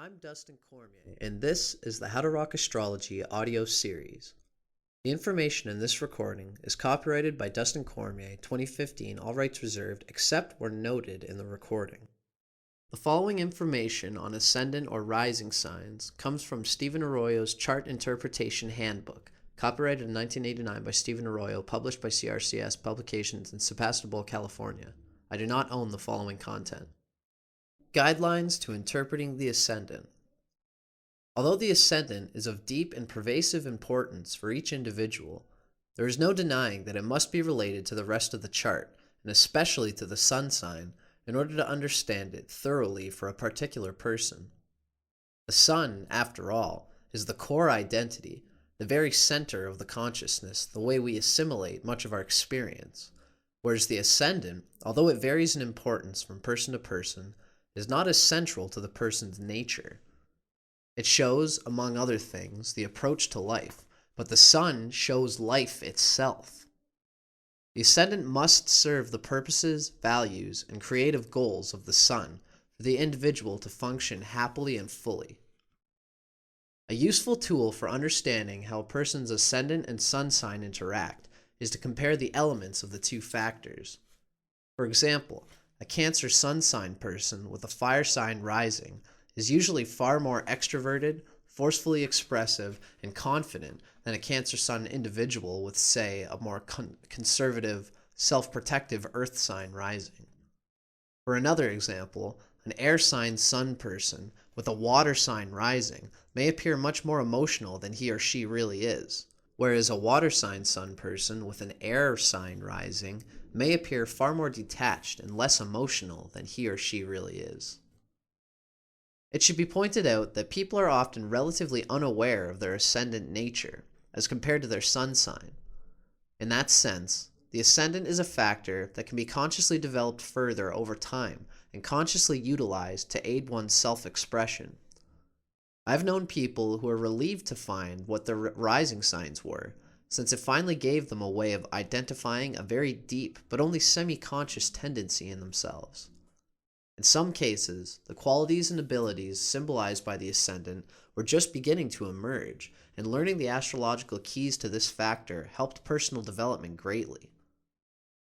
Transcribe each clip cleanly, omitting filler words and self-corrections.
I'm Dustin Cormier, and this is the How to Rock Astrology audio series. The information in this recording is copyrighted by Dustin Cormier, 2015, all rights reserved, except where noted in the recording. The following information on ascendant or rising signs comes from Stephen Arroyo's Chart Interpretation Handbook, copyrighted in 1989 by Stephen Arroyo, published by CRCS Publications in Sebastopol, California. I do not own the following content. Guidelines to interpreting the ascendant. Although the ascendant is of deep and pervasive importance for each individual, there is no denying that it must be related to the rest of the chart, and especially to the sun sign, in order to understand it thoroughly for a particular person. The sun, after all, is the core identity, the very center of the consciousness, the way we assimilate much of our experience, whereas the ascendant, although it varies in importance from person to person, is not as central to the person's nature. It shows, among other things, the approach to life, but the sun shows life itself. The ascendant must serve the purposes, values, and creative goals of the sun for the individual to function happily and fully. A useful tool for understanding how a person's ascendant and sun sign interact is to compare the elements of the two factors. For example, a Cancer sun sign person with a fire sign rising is usually far more extroverted, forcefully expressive, and confident than a Cancer sun individual with, say, a more conservative, self-protective earth sign rising. For another example, an air sign sun person with a water sign rising may appear much more emotional than he or she really is, whereas a water sign sun person with an air sign rising may appear far more detached and less emotional than he or she really is. It should be pointed out that people are often relatively unaware of their ascendant nature as compared to their sun sign. In that sense, the ascendant is a factor that can be consciously developed further over time and consciously utilized to aid one's self-expression. I've known people who are relieved to find what their rising signs were, since it finally gave them a way of identifying a very deep but only semi-conscious tendency in themselves. In some cases, the qualities and abilities symbolized by the ascendant were just beginning to emerge, and learning the astrological keys to this factor helped personal development greatly.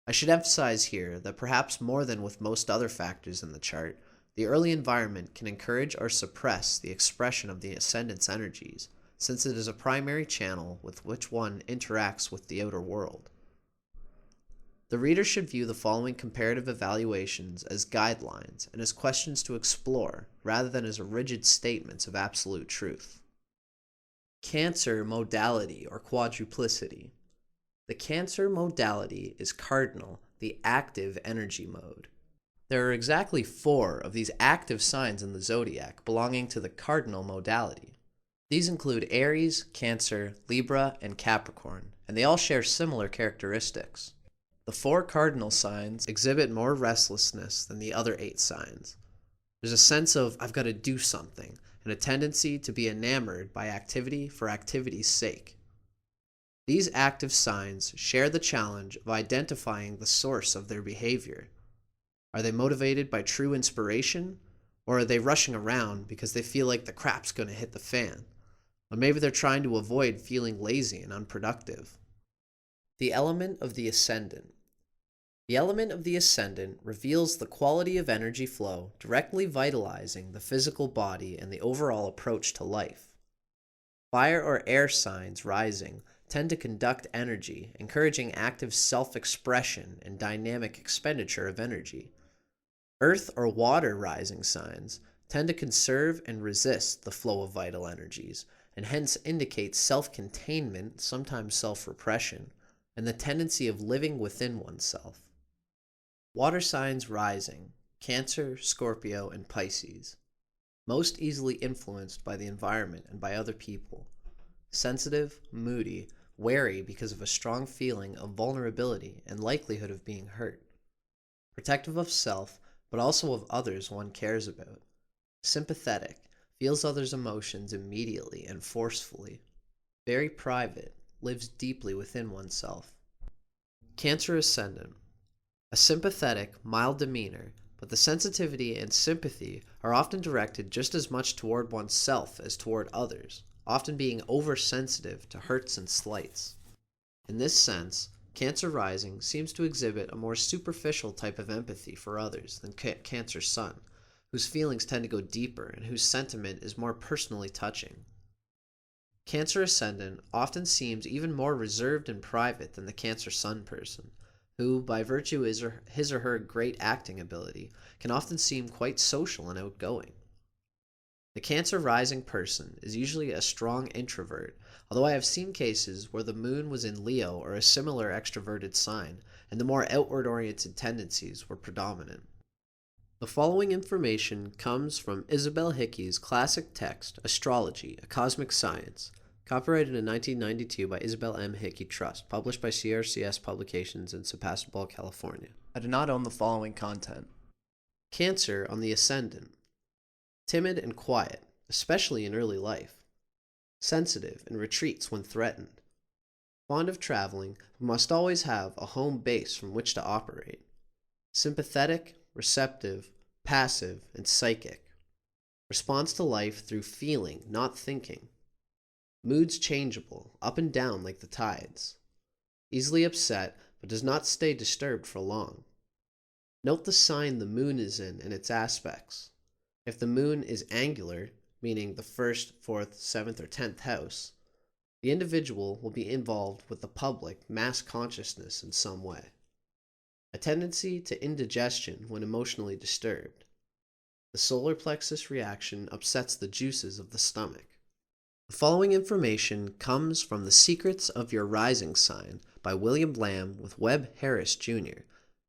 I should emphasize here that perhaps more than with most other factors in the chart, the early environment can encourage or suppress the expression of the ascendant's energies, since it is a primary channel with which one interacts with the outer world. The reader should view the following comparative evaluations as guidelines and as questions to explore, rather than as rigid statements of absolute truth. Cancer modality or quadruplicity. The Cancer modality is cardinal, the active energy mode. There are exactly 4 of these active signs in the zodiac belonging to the cardinal modality. These include Aries, Cancer, Libra, and Capricorn, and they all share similar characteristics. The 4 cardinal signs exhibit more restlessness than the other 8 signs. There's a sense of, I've got to do something, and a tendency to be enamored by activity for activity's sake. These active signs share the challenge of identifying the source of their behavior. Are they motivated by true inspiration, or are they rushing around because they feel like the crap's going to hit the fan? Or maybe they're trying to avoid feeling lazy and unproductive. The element of the ascendant. The element of the ascendant reveals the quality of energy flow directly vitalizing the physical body and the overall approach to life. Fire or air signs rising tend to conduct energy, encouraging active self-expression and dynamic expenditure of energy. Earth or water rising signs tend to conserve and resist the flow of vital energies, and hence indicate self-containment, sometimes self-repression, and the tendency of living within oneself. Water signs rising, Cancer, Scorpio, and Pisces. Most easily influenced by the environment and by other people. Sensitive, moody, wary because of a strong feeling of vulnerability and likelihood of being hurt. Protective of self, but also of others one cares about. Sympathetic, feels others' emotions immediately and forcefully. Very private, lives deeply within oneself. Cancer ascendant. A sympathetic, mild demeanor, but but the sensitivity and sympathy are often directed just as much toward oneself as toward others, often being oversensitive to hurts and slights. In this sense, Cancer rising seems to exhibit a more superficial type of empathy for others than Cancer sun, whose feelings tend to go deeper and whose sentiment is more personally touching. Cancer ascendant often seems even more reserved and private than the Cancer sun person, who, by virtue of his or her great acting ability, can often seem quite social and outgoing. The Cancer rising person is usually a strong introvert, although I have seen cases where the moon was in Leo or a similar extroverted sign, and the more outward-oriented tendencies were predominant. The following information comes from Isabel Hickey's classic text, Astrology, a Cosmic Science, copyrighted in 1992 by Isabel M. Hickey Trust, published by CRCS Publications in Sebastopol, California. I do not own the following content. Cancer on the Ascendant. Timid and quiet, especially in early life. Sensitive and retreats when threatened. Fond of traveling, but must always have a home base from which to operate. Sympathetic, receptive, passive, and psychic. Responds to life through feeling, not thinking. Moods changeable, up and down like the tides. Easily upset, but does not stay disturbed for long. Note the sign the moon is in and its aspects. If the moon is angular, meaning the 1st, 4th, 7th, or 10th house, the individual will be involved with the public mass consciousness in some way. A tendency to indigestion when emotionally disturbed. The solar plexus reaction upsets the juices of the stomach. The following information comes from The Secrets of Your Rising Sign by William Lamb with Webb Harris, Jr.,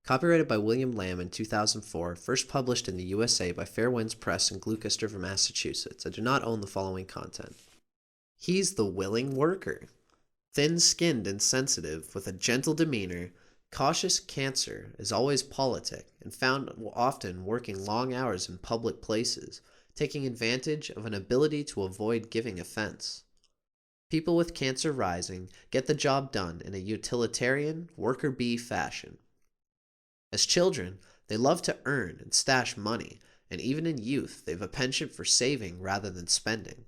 copyrighted by William Lamb in 2004, first published in the USA by Fair Winds Press in Gloucester, Massachusetts. I do not own the following content. He's the willing worker. Thin-skinned and sensitive, with a gentle demeanor, cautious Cancer is always politic and found often working long hours in public places, taking advantage of an ability to avoid giving offense. People with Cancer rising get the job done in a utilitarian, worker bee fashion. As children, they love to earn and stash money, and even in youth, they have a penchant for saving rather than spending.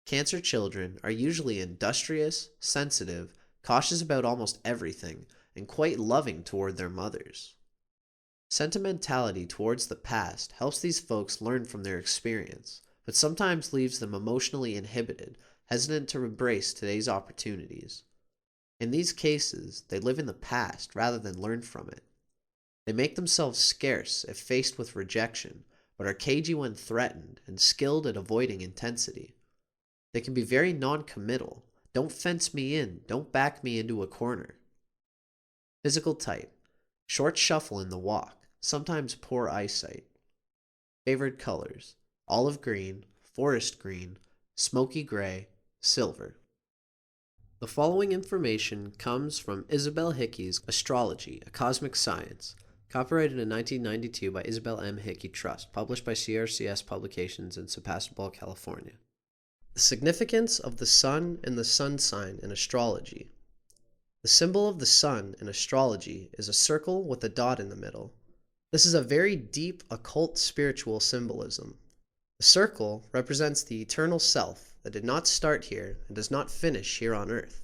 Cancer children are usually industrious, sensitive, cautious about almost everything, and quite loving toward their mothers. Sentimentality towards the past helps these folks learn from their experience, but sometimes leaves them emotionally inhibited, hesitant to embrace today's opportunities. In these cases, they live in the past rather than learn from it. They make themselves scarce if faced with rejection, but are cagey when threatened and skilled at avoiding intensity. They can be very non-committal. Don't fence me in, don't back me into a corner. Physical type. Short shuffle in the walk, sometimes poor eyesight. Favored colors. Olive green, forest green, smoky gray, silver. The following information comes from Isabel Hickey's Astrology, a Cosmic Science, copyrighted in 1992 by Isabel M. Hickey Trust, published by CRCS Publications in Sebastopol, California. The significance of the Sun and the Sun sign in astrology. The symbol of the Sun in astrology is a circle with a dot in the middle. This is a very deep occult spiritual symbolism. The circle represents the eternal self that did not start here and does not finish here on earth.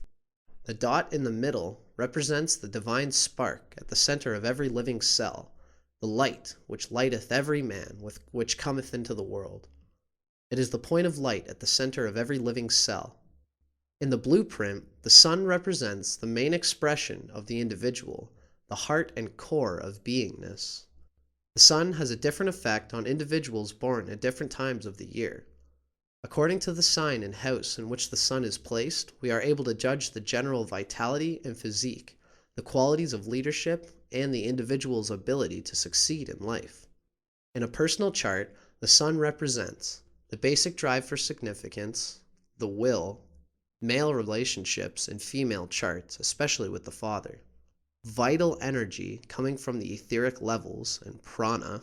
The dot in the middle represents the divine spark at the center of every living cell, the light which lighteth every man which cometh into the world. It is the point of light at the center of every living cell. In the blueprint, the sun represents the main expression of the individual, the heart and core of beingness. The sun has a different effect on individuals born at different times of the year. According to the sign and house in which the sun is placed, we are able to judge the general vitality and physique, the qualities of leadership, and the individual's ability to succeed in life. In a personal chart, the sun represents the basic drive for significance, the will, male relationships and female charts, especially with the father, vital energy coming from the etheric levels and prana,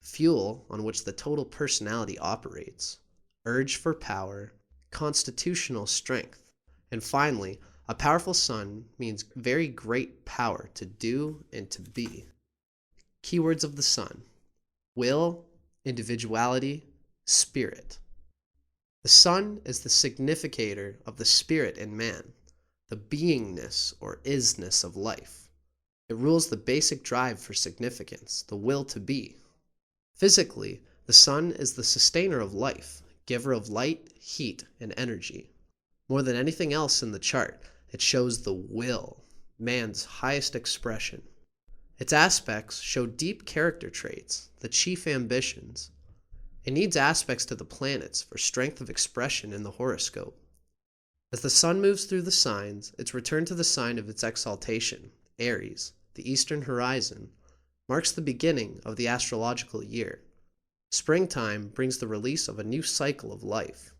fuel on which the total personality operates, urge for power, constitutional strength, and finally, a powerful sun means very great power to do and to be. Keywords of the sun: will, individuality, spirit. The sun is the significator of the spirit in man, the beingness or isness of life. It rules the basic drive for significance, the will to be. Physically, the sun is the sustainer of life, giver of light, heat, and energy. More than anything else in the chart, it shows the will, man's highest expression. Its aspects show deep character traits, the chief ambitions. It needs aspects to the planets for strength of expression in the horoscope. As the sun moves through the signs, its return to the sign of its exaltation, Aries, the eastern horizon, marks the beginning of the astrological year. Springtime brings the release of a new cycle of life.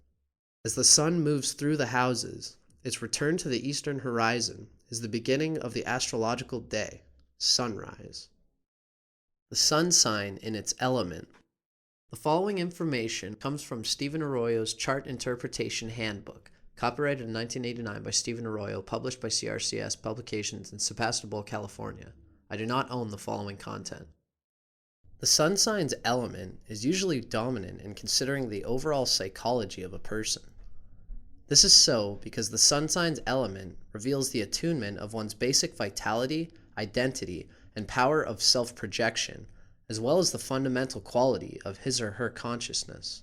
As the sun moves through the houses, its return to the eastern horizon is the beginning of the astrological day, sunrise. The sun sign in its element. The following information comes from Stephen Arroyo's Chart Interpretation Handbook, copyrighted in 1989 by Stephen Arroyo, published by CRCS Publications in Sebastopol, California. I do not own the following content. The sun sign's element is usually dominant in considering the overall psychology of a person. This is so because the sun sign's element reveals the attunement of one's basic vitality, identity, and power of self-projection, as well as the fundamental quality of his or her consciousness.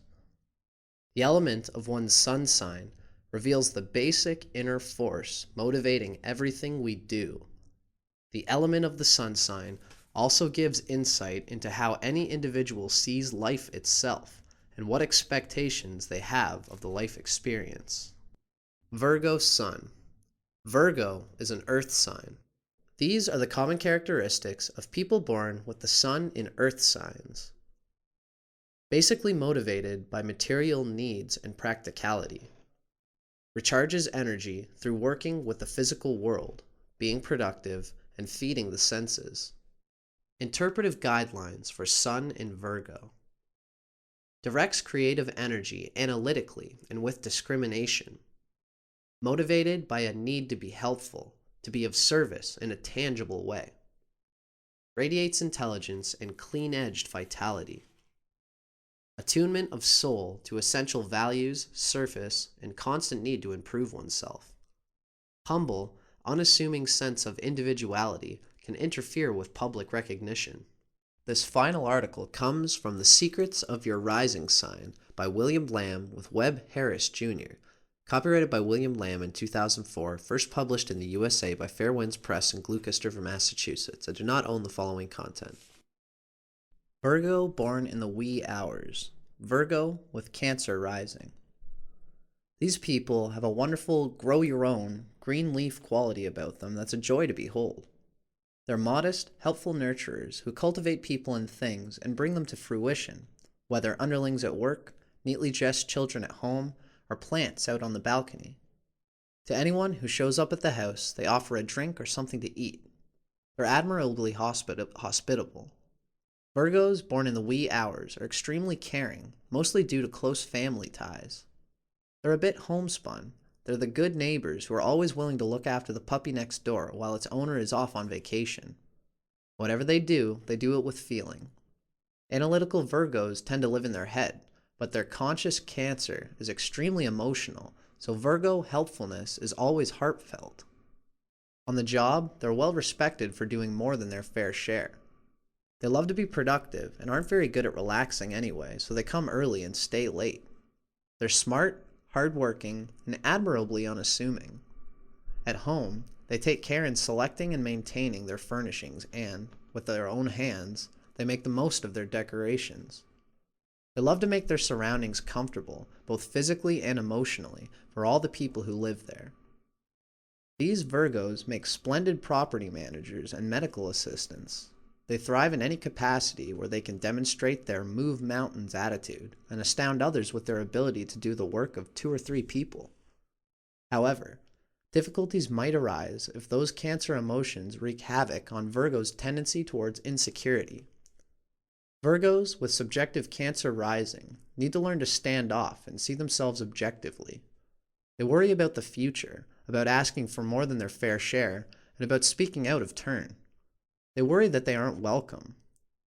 The element of one's sun sign reveals the basic inner force motivating everything we do. The element of the sun sign also gives insight into how any individual sees life itself and what expectations they have of the life experience. Virgo Sun. Virgo is an earth sign. These are the common characteristics of people born with the sun in earth signs. Basically motivated by material needs and practicality. Recharges energy through working with the physical world, being productive, and feeding the senses. Interpretive guidelines for Sun in Virgo. Directs creative energy analytically and with discrimination. Motivated by a need to be helpful, to be of service in a tangible way. Radiates intelligence and clean-edged vitality. Attunement of soul to essential values, surface, and constant need to improve oneself. Humble, unassuming sense of individuality can interfere with public recognition. This final article comes from The Secrets of Your Rising Sign by William Lamb with Webb Harris Jr., copyrighted by William Lamb in 2004, first published in the USA by Fair Winds Press in Gloucester, Massachusetts. I do not own the following content. Virgo born in the wee hours. Virgo with Cancer rising. These people have a wonderful grow-your-own, green leaf quality about them that's a joy to behold. They're modest, helpful nurturers who cultivate people and things and bring them to fruition, whether underlings at work, neatly dressed children at home, or plants out on the balcony. To anyone who shows up at the house, they offer a drink or something to eat. They're admirably hospitable. Virgos born in the wee hours are extremely caring, mostly due to close family ties. They're a bit homespun. They're the good neighbors who are always willing to look after the puppy next door while its owner is off on vacation. Whatever they do it with feeling. Analytical Virgos tend to live in their head, but their conscious Cancer is extremely emotional, so Virgo helpfulness is always heartfelt. On the job, they're well respected for doing more than their fair share. They love to be productive and aren't very good at relaxing anyway, so they come early and stay late. They're smart, hardworking, and admirably unassuming. At home, they take care in selecting and maintaining their furnishings and, with their own hands, they make the most of their decorations. They love to make their surroundings comfortable, both physically and emotionally, for all the people who live there. These Virgos make splendid property managers and medical assistants. They thrive in any capacity where they can demonstrate their move mountains attitude and astound others with their ability to do the work of 2 or 3 people. However, difficulties might arise if those Cancer emotions wreak havoc on Virgo's tendency towards insecurity. Virgos with subjective Cancer rising need to learn to stand off and see themselves objectively. They worry about the future, about asking for more than their fair share, and about speaking out of turn. They worry that they aren't welcome.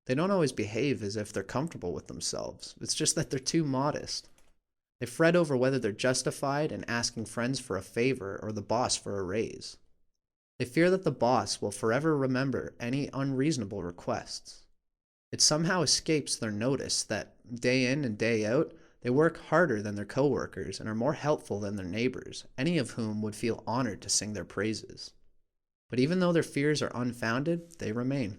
They don't always behave as if they're comfortable with themselves. It's just that they're too modest. They fret over whether they're justified in asking friends for a favor or the boss for a raise. They fear that the boss will forever remember any unreasonable requests. It somehow escapes their notice that, day in and day out, they work harder than their coworkers and are more helpful than their neighbors, any of whom would feel honored to sing their praises. But even though their fears are unfounded, they remain.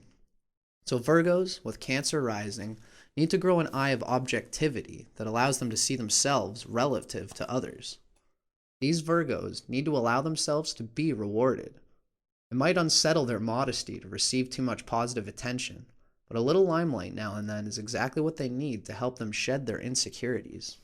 So Virgos, with Cancer rising, need to grow an eye of objectivity that allows them to see themselves relative to others. These Virgos need to allow themselves to be rewarded. It might unsettle their modesty to receive too much positive attention, but a little limelight now and then is exactly what they need to help them shed their insecurities.